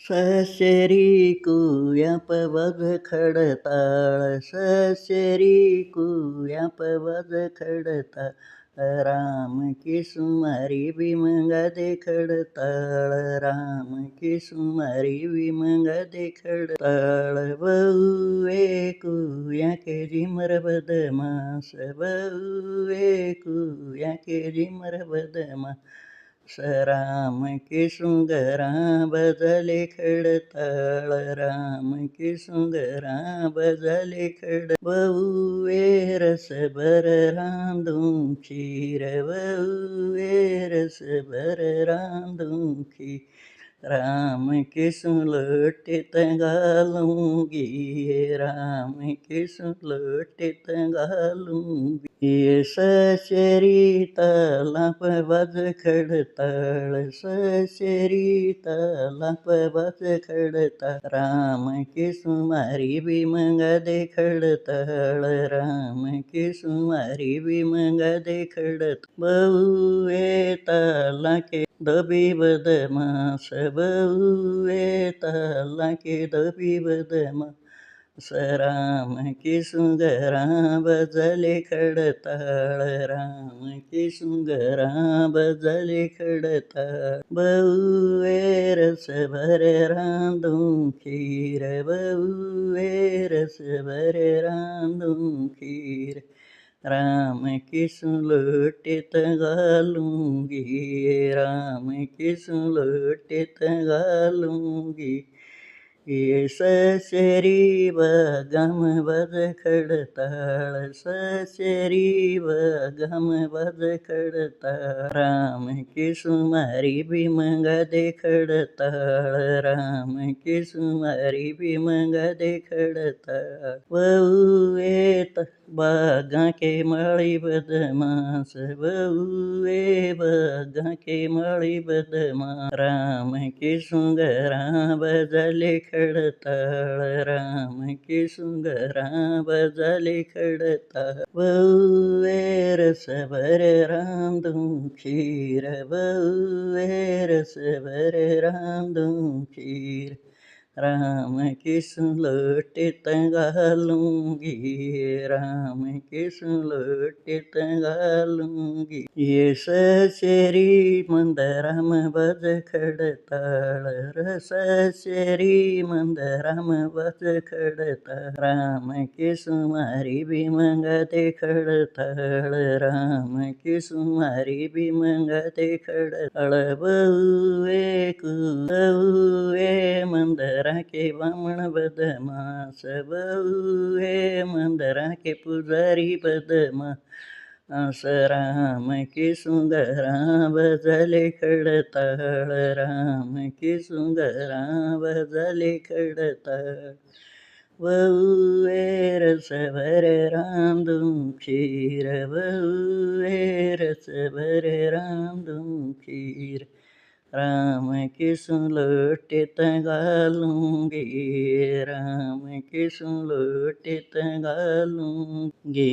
सशरी कुयापवज खडताळ सशरी कुयापवज खडताळ राम की सुमारी विमंगदे खडताळ राम की सुमारी विमंगदे खडताळ बहुए कुया के झिमर बदमास बहुए कुया के झिमर बदमास राम की सुंदरा बजले खडताळ राम की सुंदरा बजले खड बहुए रस भर रांधून खीर बहुए रस भर रांधून खीर राम की सुलटित घालूंगी राम की सुलटित घालूंगी ये सशरी तालापवज खडताळ सशरी तालापवज खडताळ राम की सुमारी विमंगदे खडताळ राम की सुमारी विमंगदे खडताळ बहुए ताला के दबी बदमास बहुए ताला के दबी बदमास राम की सुंदरा बजले खडताळ राम की सुंदरा बजले खडताळ बहुए रस भर रांधून खीर बहुए रस भर रांधून खीर राम की सुलटित घालूंगी राम की सुलटित घालूंगी ये सशरी बगम बज खडताळ सशरी बगम बज खडताळ राम की सुमारी विमंगदे खडताळ राम की सुमारी विमंगदे खडताळ बहुए बागा के मळी बदमास बहुए बागा के मळी बदमास राम की सुंदरा बजले खडताळ राम की सुंदरा बजले खडताळ बहुए रस भर रांधून खीर बहुए रस भर रांधून खीर राम की सुलटित घालूंगी राम की सुलटित घालूंगी ये सशरी मंदराम बज खडताळ सशरी मंदराम बज खडताळ राम की सुमारी विमंगदे खडताळ राम की सुमारी विमंगदे खडताळ बहुए बहुए मंदरा के बामण बदमास बहुए मंदरा के पुजारी बदमास राम की सुंदरा बजले खडताळ राम की सुंदरा बजले खडताळ बहुए रस भर रांधून खीर बहुए रस भर रांधून खीर राम की सुलटित घालूंगी राम की सुलटित घालूंगी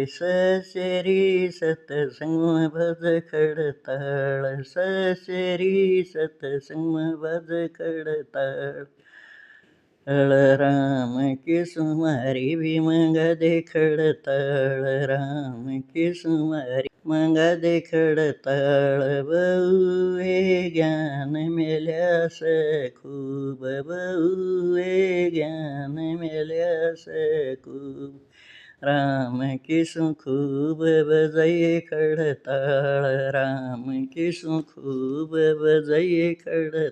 सशरी सतसंग भज खडताळ सशरी सतसंग भज खडताळ राम की सुमारी विमंगदे खडताळ राम की सुमारी मंगदे खडताळ बहुए ज्ञान मेल्यास खूब बहुए ज्ञान मेल्यास खूब राम की खूब बजये खडताळ राम की खूब बजये खडताळ